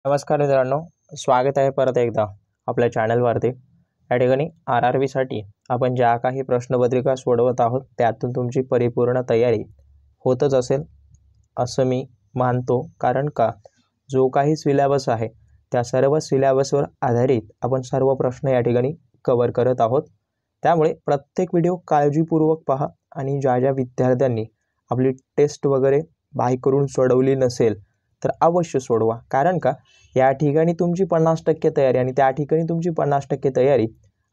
नमस्कार मित्रांनो, स्वागत आहे परत एकदा आपल्या चॅनलवरती। या ठिकाणी RRBसाठी आपण ज्या काही प्रश्नपत्रिका सोडवत आहोत त्यातून तुमची परिपूर्ण तयारी होतच असेल असं मी मानतो। कारण का जो काही सिलेबस आहे त्या सर्व सिलेबसवर आधारित आपण सर्व प्रश्न या ठिकाणी कव्हर करत आहोत। त्यामुळे प्रत्येक व्हिडिओ काळजीपूर्वक पहा आणि ज्या विद्यार्थ्यांनी आपली टेस्ट वगैरे बाय करून सोडवली नसेल तर अवश्य सोडवा। कारण का या ठिकाणी तुमची 50% तयारी आणि त्या ठिकाणी तुमची 50% तयारी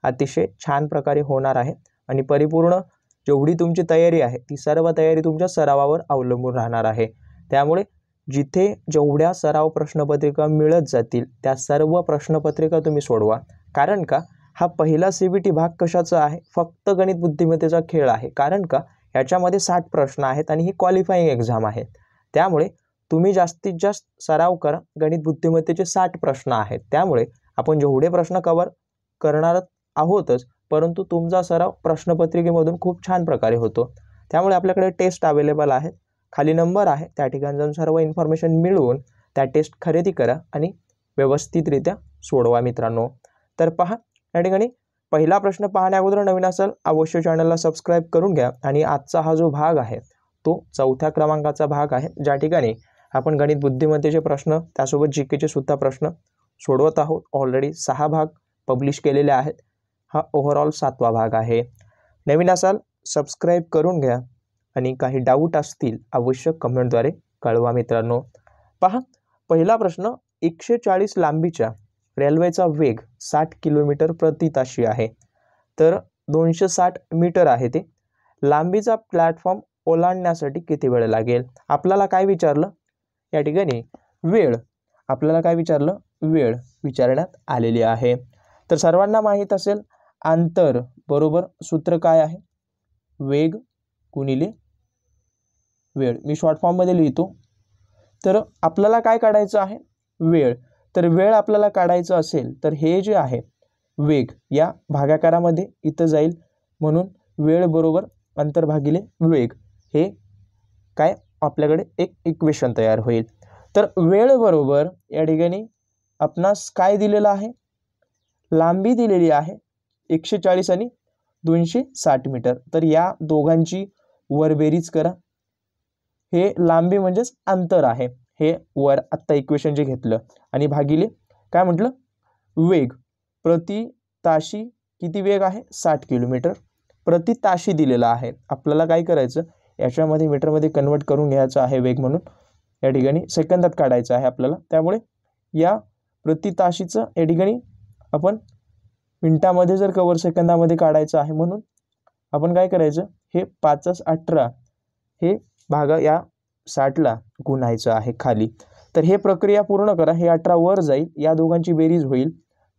अतिशय छान प्रकारे होणार आहे आणि परिपूर्ण जेवढी तुमची तयारी आहे ती सर्व तयारी तुमच्या सरावावर अवलंबून राहणार आहे। त्यामुळे जिथे जेवढ्या सराव प्रश्नपत्रिका मिळत जातील त्या सर्व प्रश्नपत्रिका तुम्ही सोडवा। कारण का हा पहिला CBT भाग कशाचा आहे, फक्त गणित बुद्धिमत्तेचा खेळ आहे। कारण का याच्यामध्ये 60 प्रश्न आहेत आणि ही क्वालिफाइंग एक्झाम आहे। त्यामुळे तुम्ही जास्तीत जास्त सराव करा। गणित बुद्धिमत्तेचे 60 प्रश्न आहेत, त्यामुळे आपण जेवढे प्रश्न कव्हर करणार आहोतच, परंतु तुमचा सराव प्रश्नपत्रिकेमधून खूप छान प्रकारे होतो। त्यामुळे आपल्याकडे टेस्ट अवेलेबल आहे, खाली नंबर आहे, त्या ठिकाणी जाऊन सर्व इन्फॉर्मेशन मिळवून त्या टेस्ट खरेदी करा आणि व्यवस्थितरित्या सोडवा मित्रांनो। तर पहा, या ठिकाणी पहिला प्रश्न पाहण्या अगोदर नवीन असाल अवश्य चॅनलला सबस्क्राइब करून घ्या। आणि आजचा हा जो भाग आहे तो 4थ्या क्रमांकाचा भाग आहे, ज्या ठिकाणी आपण गणित बुद्धिमत्तेचे प्रश्न त्यासोबत जीकेचे सुद्धा प्रश्न सोडवत आहोत। ऑलरेडी 6 भाग पब्लिश केलेले आहेत, हा ओव्हरऑल 7वा भाग आहे। नवीन असाल सबस्क्राइब करून घ्या आणि काही डाऊट असतील अवश्य कमेंटद्वारे कळवा मित्रांनो। पहा, पहिला प्रश्न 140 लांबीच्या रेल्वेचा वेग 60 किलोमीटर प्रति ताशी आहे, तर 260 मीटर आहे ते। लांबीचा प्लॅटफॉर्म ओलांडण्यासाठी किती वेळ लागेल? आपल्याला काय विचारलं या ठिकाणी? वेळ। आपल्याला काय विचारलं? वेळ विचारण्यात आलेली आहे। तर सर्वांना माहीत असेल अंतर बरोबर सूत्र काय आहे? वेग गुणिले वेळ। मी शॉर्ट फॉर्म मध्ये लिहितो। तर आपल्याला काय काढायचं आहे? वेळ। तर वेळ आपल्याला काढायचं असेल तर हे जे आहे वेग या भागाकारामध्ये इथं जाईल, म्हणून वेळ बरोबर अंतर भागिले वेग हे काय आपल्याकडे एक इक्वेशन तयार होईल। तर वेळ बरोबर या ठिकाणी आपणास काय दिलेलं आहे? लांबी दिलेली आहे 140 आणि 260 मीटर। तर या दोघांची वरबेरीज करा। हे लांबी म्हणजेच अंतर आहे, हे वर आत्ता इक्वेशन जे घेतलं, आणि भागिले काय म्हटलं? वेग। प्रति ताशी किती वेग आहे? 60 किलोमीटर प्रति ताशी दिलेला आहे। आपल्याला काय करायचं, याच्यामध्ये मीटरमध्ये कन्वर्ट करून घ्यायचं आहे वेग, म्हणून या ठिकाणी सेकंदात काढायचं आहे आपल्याला। त्यामुळे या प्रति ताशीचं या ठिकाणी आपण मिनिटामध्ये जर कवर सेकंदामध्ये काढायचं आहे, म्हणून आपण काय करायचं, हे 5×18 हे भागा या 60ला गुणायचं आहे खाली। तर हे प्रक्रिया पूर्ण करा, हे 18 वर जाईल, या दोघांची बेरीज होईल,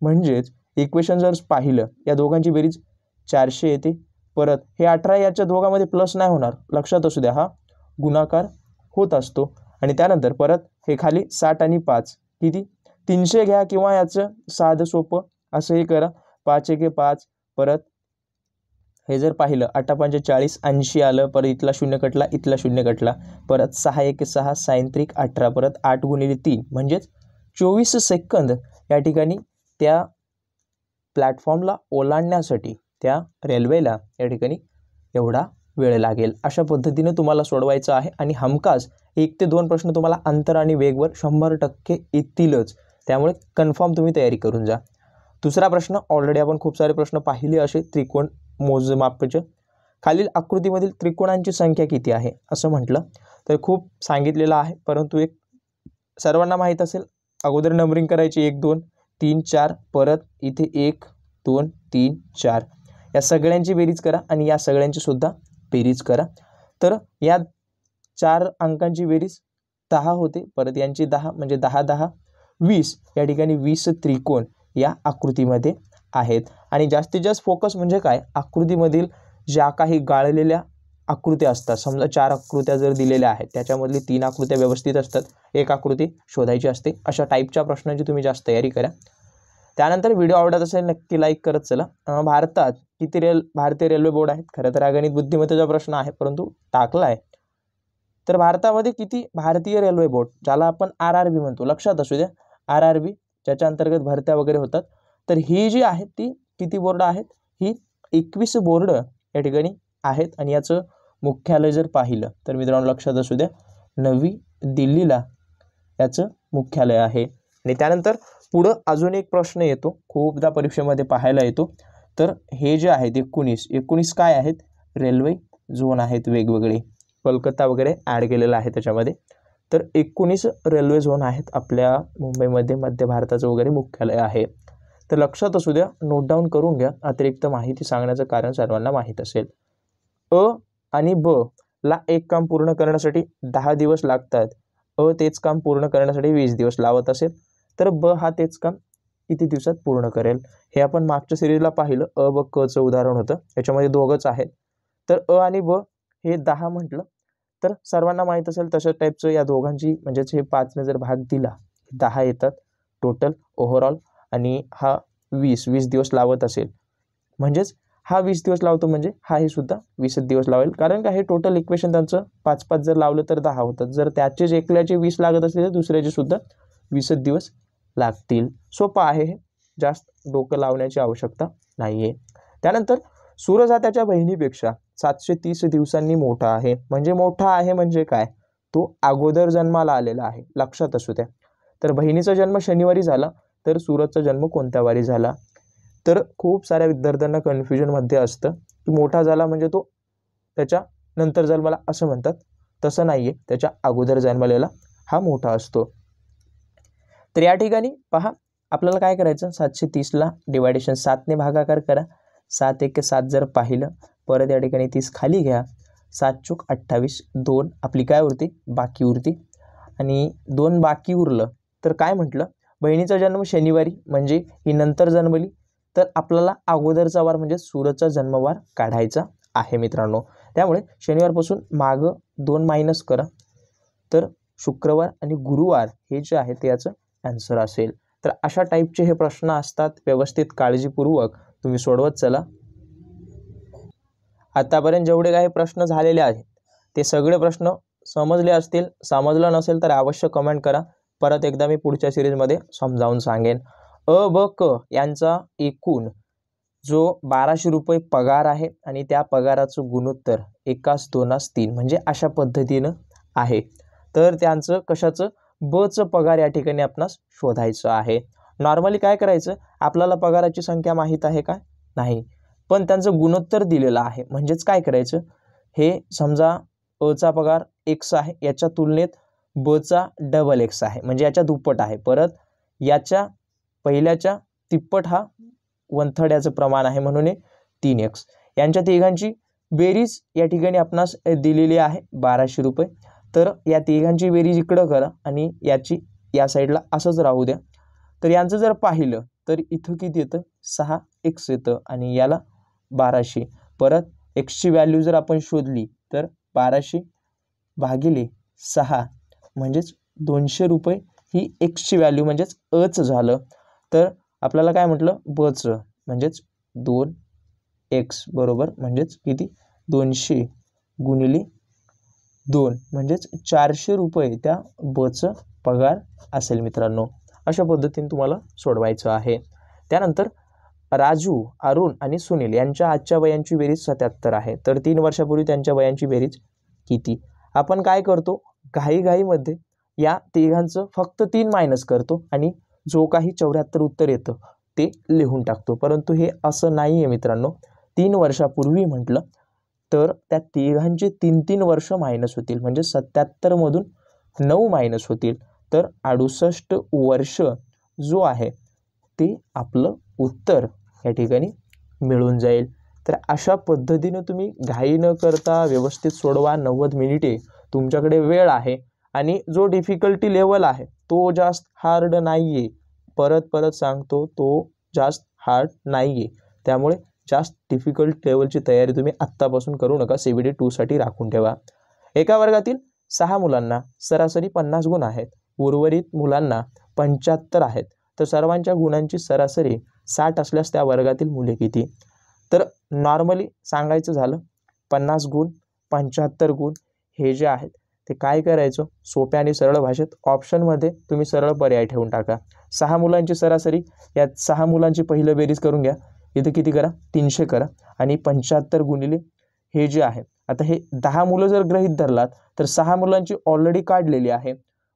म्हणजेच इक्वेशन जर पाहिलं या दोघांची बेरीज 400 येते। परत हे 18 याच्या दोघांमध्ये प्लस नाही होणार, लक्षात असू द्या, हा गुणाकार होत असतो। आणि त्यानंतर परत हे खाली 60 आणि 5 किती 300 घ्या, किंवा याचं साधं सोपं असं हे करा, 5×1 5। परत हे जर पाहिलं 8×5 40, 80 आलं, परत इथला 0 कटला, इथला 0 कटला, परत 6×1 6 6×3 18, परत 8×3 म्हणजेच 24 सेकंद या ठिकाणी त्या प्लॅटफॉर्मला ओलांडण्यासाठी त्या रेल्वेला या ठिकाणी एवढा वेळ लागेल। अशा पद्धतीने तुम्हाला सोडवायचं आहे आणि हमखास 1 ते 2 प्रश्न तुम्हाला अंतर आणि वेगवर 100% येतीलच, त्यामुळे कन्फर्म तुम्ही तयारी करून जा। दुसरा प्रश्न, ऑलरेडी आपण खूप सारे प्रश्न पाहिले असे त्रिकोण मोजमापाचे। खालील आकृतीमधील त्रिकोणांची संख्या किती आहे असं म्हटलं तर खूप सांगितलेलं आहे, परंतु एक सर्वांना माहीत असेल, अगोदर नंबरिंग करायची 1 2 3 4, परत इथे 1 2 3 4, या सगळ्यांची बेरीज करा आणि या सगळ्यांची सुद्धा बेरीज करा। तर या 4 अंकांची बेरीज 10 होते, परत यांची 10 म्हणजे 10 10 20, या ठिकाणी 20 त्रिकोण या आकृतीमध्ये आहेत। आणि जास्तीत जास्त फोकस म्हणजे काय, आकृतीमधील ज्या काही गाळलेल्या आकृत्या असतात, समजा 4 आकृत्या जर दिलेल्या आहेत त्याच्यामधली 3 आकृत्या व्यवस्थित असतात, एक आकृती शोधायची असते, अशा टाईपच्या प्रश्नांची तुम्ही जास्त तयारी करा। त्यानंतर व्हिडिओ आवडत असेल नक्की लाईक करत चला। भारतात किती भारतीय रेल्वे बोर्ड आहेत? खरं तर हा गणित बुद्धिमत्तेचा प्रश्न आहे, परंतु टाकला आहे। तर भारतामध्ये किती भारतीय रेल्वे बोर्ड, ज्याला आपण RRB म्हणतो, लक्षात असू द्या RRB ज्याच्या अंतर्गत भरत्या वगैरे होतात. तर ही जी आहेत ती किती बोर्ड आहेत, ही 21 बोर्ड या ठिकाणी आहेत. आणि याचं मुख्यालय जर पाहिलं तर मित्रांनो लक्षात असू द्या, नवी दिल्लीला याचं मुख्यालय आहे. आणि त्यानंतर पुढं अजून एक प्रश्न येतो, खूपदा परीक्षेमध्ये पाहायला येतो. तर हे जे आहेत 19 काय आहेत, रेल्वे झोन आहेत वेगवेगळे, कोलकाता वगैरे ॲड केलेलं आहे त्याच्यामध्ये. तर 19 रेल्वे झोन आहेत आपल्या मुंबईमध्ये, मध्य भारताचं वगैरे मुख्यालय आहे. तर लक्षात असू द्या, नोट डाऊन करून घ्या, अतिरिक्त माहिती सांगण्याचं कारण सर्वांना माहीत असेल. अ आणि ब ला एक काम पूर्ण करण्यासाठी 10 दिवस लागतात. तेच काम पूर्ण करण्यासाठी 20 दिवस लावत असेल, तर ब हा तेच काम किती दिवसात पूर्ण करेल. हे आपण मागच्या सिरीजला पाहिलं, अ ब क चं उदाहरण होतं, याच्यामध्ये दोघंच आहेत. तर अ आणि ब हे 10 म्हटलं तर सर्वांना माहीत असेल तशा टाईपचं या दोघांची म्हणजेच हे 5ने जर भाग दिला 10 येतात टोटल ओव्हरऑल. आणि हा 20 दिवस लावत असेल, म्हणजेच हा 20 दिवस लावतो, म्हणजे हा हे सुद्धा 20 दिवस लावेल. कारण का हे टोटल इक्वेशन त्यांचं 5 जर लावलं तर 10 होतात. जर त्याचेच एकल्याचे 20 लागत असले तर दुसऱ्याचे सुद्धा 20 दिवस लागतील. सोपं आहे हे, जास्त डोकं लावण्याची आवश्यकता नाही आहे. त्यानंतर सूरज हा त्याच्या बहिणीपेक्षा 730 दिवसांनी मोठा आहे. म्हणजे मोठा आहे म्हणजे काय, तो अगोदर जन्माला आलेला आहे, लक्षात असू द्या. तर बहिणीचा जन्म शनिवारी झाला, तर सूरजचा जन्म कोणत्या वारी झाला. तर खूप साऱ्या विद्यार्थ्यांना कन्फ्युजनमध्ये असतं की मोठा झाला म्हणजे तो त्याच्या नंतर जन्माला असं म्हणतात, तसं नाही आहे, त्याच्या अगोदर जन्मलेला हा मोठा असतो. तर या ठिकाणी पहा, आपल्याला काय करायचं, 730ला डिवायडेशन 7ने भागाकार करा. 7 1 7 जर पाहिलं, परत या ठिकाणी 30 खाली घ्या, 7 चूक 28, 2 आपली काय उरते, बाकी उरते. आणि 2 बाकी उरलं तर काय म्हटलं, बहिणीचा जन्म शनिवारी म्हणजे ही नंतर जन्मली, तर आपल्याला अगोदरचा वार म्हणजे सूरजचा जन्मवार काढायचा आहे मित्रांनो. त्यामुळे शनिवारपासून मागं 2 मायनस करा, तर शुक्रवार आणि गुरुवार हे जे आहे ते याचं ॲन्सर असेल. तर अशा टाईपचे हे प्रश्न असतात, व्यवस्थित काळजीपूर्वक तुम्ही सोडवत चला. आतापर्यंत जेवढे काही प्रश्न झालेले आहेत ते सगळे प्रश्न समजले असतील, समजलं नसेल तर अवश्य कमेंट करा, परत एकदा मी पुढच्या सिरीजमध्ये समजावून सांगेन. अ ब क यांचा एकूण जो 1200 रुपये पगार आहे आणि त्या पगाराचं गुणोत्तर 1:2:3 म्हणजे अशा पद्धतीनं आहे. तर त्यांचं कशाचं, बचं पगार या ठिकाणी आपणास शोधायचं आहे. नॉर्मली काय करायचं, आपल्याला पगाराची संख्या माहीत आहे का, नाही, पण त्यांचं गुणोत्तर दिलेलं आहे. म्हणजेच काय करायचं, हे समजा अचा पगार x आहे, याच्या तुलनेत बचा डबल x आहे, म्हणजे याच्या दुप्पट आहे. परत याच्या पहिल्याच्या तिप्पट हा 1/3 याचं प्रमाण आहे, म्हणून 3x. यांच्या तिघांची बेरीज या ठिकाणी आपणास दिलेली आहे 1200 रुपये. तर या तिघांची बेरीज इकडं करा आणि याची या साईडला असंच राहू द्या. तर यांचं जर पाहिलं तर इथं किती येतं, 6x येतं आणि याला 1200. परत एक्सची व्हॅल्यू जर आपण शोधली तर 1200 भागिले 6 म्हणजेच 200 रुपये ही एक्सची व्हॅल्यू म्हणजेच अच झालं. तर आपल्याला काय म्हटलं, बचं म्हणजेच 2x बरोबर म्हणजेच किती, 200 गुणिले 2 म्हणजेच 400 रुपये त्या बचं पगार असेल मित्रांनो. अशा पद्धतीने तुम्हाला सोडवायचं आहे. त्यानंतर राजू, अरुण आणि सुनील यांच्या आजच्या वयांची बेरीज 77 आहे. तर 3 वर्षापूर्वी त्यांच्या वयांची बेरीज किती. आपण काय करतो, घाईघाईमध्ये या तिघांचं फक्त 3 मायनस करतो आणि जो काही 74 उत्तर येतं ते लिहून टाकतो. परंतु हे असं नाही आहे मित्रांनो. 3 वर्षापूर्वी म्हटलं तर त्या तिघांचे 3 वर्ष मायनस होतील, म्हणजे 77 मधून 9 मायनस होतील, तर 68 वर्ष जो आहे ते आपलं उत्तर या ठिकाणी मिळून जाईल. तर अशा पद्धतीने तुम्ही घाई न करता व्यवस्थित सोडवा. 90 मिनिटे तुमच्याकडे वेळ आहे आणि जो डिफिकल्टी लेवल आहे तो जास्त हार्ड नाही आहे. परत सांगतो, तो जास्त हार्ड नाही आहे. त्यामुळे जास्त डिफिकल्ट लेवलची तयारी तुम्ही आत्तापासून करू नका, CBT 2साठी राखून ठेवा. एका वर्गातील 6 मुलांना सरासरी 50 गुण आहेत, उर्वरित मुलांना 75 आहेत. तर सर्वांच्या गुणांची सरासरी 60 असल्यास त्या वर्गातील मुले किती. तर नॉर्मली सांगायचं झालं 50 गुण 75 गुण हे जे आहेत ते काय करायचं, सोप्या आणि सरळ भाषेत ऑप्शनमध्ये तुम्ही सरळ पर्याय ठेवून टाका. 6 मुलांची सरासरी, या 6 मुलांची पहिलं बेरीज करून घ्या. इथं किती करा, 300 करा आणि 75 गुणिले हे जे आहे, आता हे 10 मुलं जर गृहीत धरलात तर 6 मुलांची ऑलरेडी काढलेली आहे,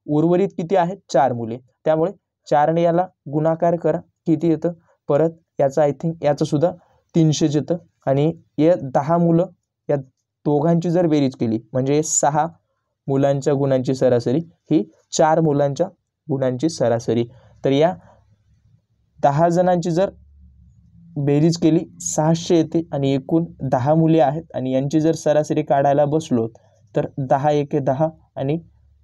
उर्वरित किती आहेत, 4 मुले. त्यामुळे 4ने याला गुणाकार करा, किती येतं, परत याचं आय थिंक याचं सुद्धा 300 येतं आणि या 10 मुलं या दोघांची जर बेरीज केली म्हणजे 6 मुलांच्या गुणांची सरासरी ही 4 मुलांच्या गुणांची सरासरी. तर या 10 जणांची जर बेरीज केली 600 येते आणि एकूण 10 मुले आहेत आणि यांची जर सरासरी काढायला बसलो तर 10 एके 10 आणि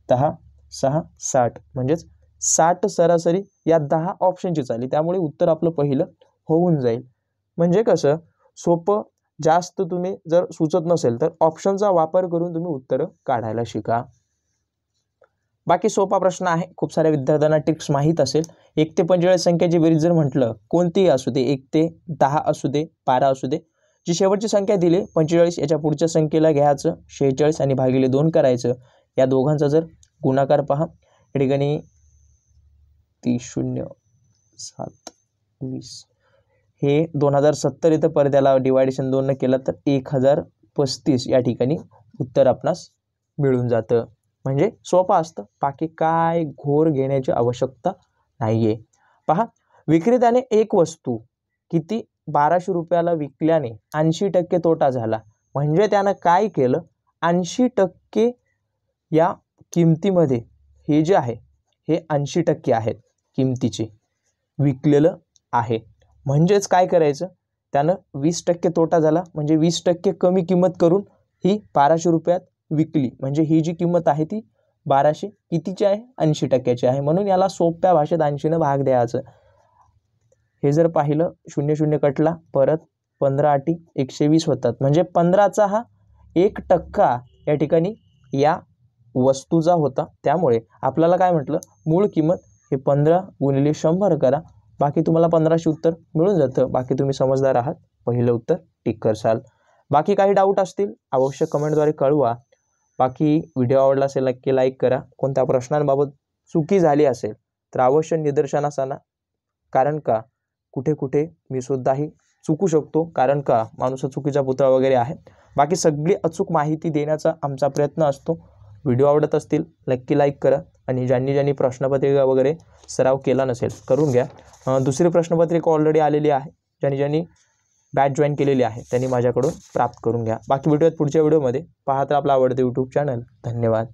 10 6 60 म्हणजेच 60 सरासरी या 10 ऑप्शनची झाली. त्यामुळे उत्तर आपलं पहिलं होऊन जाईल. म्हणजे कसं सोपं, जास्त तुम्ही जर सुचत नसेल तर ऑप्शनचा वापर करून तुम्ही उत्तरं काढायला शिका. बाकी सोपा प्रश्न आहे, खूप साऱ्या विद्यार्थ्यांना ट्रिक्स माहीत असेल. 1 ते 45 संख्याची बेरीज जर म्हटलं कोणतीही असू दे, 1 ते 10 असू दे, 12 असू दे, जी शेवटची संख्या दिली 45 याच्या पुढच्या संख्येला घ्यायचं 46 आणि भागिले 2 करायचं. या दोघांचा जर गुणाकार पहा, या ठिकाणी 30 0 7 20 हे 2070 इथं परत डिवायडेशन 2 केलं तर 1035 या ठिकाणी उत्तर आपणास मिळून जातं. म्हणजे सोपं असतं, बाकी काय घोर घेण्याची आवश्यकता नाहीये. पहा, विक्रेत्याने एक वस्तू किती 1200 रुपयाला विकल्याने 80% तोटा झाला. म्हणजे त्यानं काय केलं, 80% या किमतीमध्ये हे जे आहे हे 80% आहेत किमतीचे विकलेलं आहे. म्हणजेच काय करायचं, त्यानं 20% तोटा झाला म्हणजे 20% कमी किंमत करून ही 1200 रुपयात विकली. म्हणजे ही जी किंमत आहे ती 1200 कितीची आहे, 80%ची आहे. म्हणून याला सोप्या भाषेत 80ने भाग द्यायचं. हे जर पाहिलं 0 0 कटला, परत 15 8 120 होतात. म्हणजे 15चा हा 1% या ठिकाणी या वस्तूचा होता. त्यामुळे आपल्याला काय म्हटलं, मूळ किंमत हे 15 गुणिले 100 करा, बाकी तुम्हाला 1500 उत्तर मिळून जातं. बाकी तुम्ही समजदार आहात, पहिलं उत्तर टिक करसाल. बाकी काही डाऊट असतील अवश्य कमेंटद्वारे कळवा. बाकी व्हिडिओ आवडला असेल नक्की लाईक करा. कोणत्या प्रश्नांबाबत चुकी झाली असेल तर अवश्य निदर्शनास आणा. कारण का कुठे कुठे मी सुद्धाही चुकू शकतो, कारण का माणूस चुकीचा पुतळा वगैरे आहे. बाकी सगळी अचूक माहिती देण्याचा आमचा प्रयत्न असतो. व्हिडिओ आवडत असतील नक्की लाईक करा आणि ज्यांनी प्रश्नपत्रिका वगैरे सराव केला नसेल करून घ्या. दुसरी प्रश्नपत्रिका ऑलरेडी आलेली आहे, ज्यांनी बॅच जॉईन केलेली आहे त्यांनी माझ्याकडून प्राप्त करून घ्या. बाकी भेटूयात पुढच्या व्हिडिओमध्ये. पाहत आपला आवडते यूट्यूब चॅनल. धन्यवाद.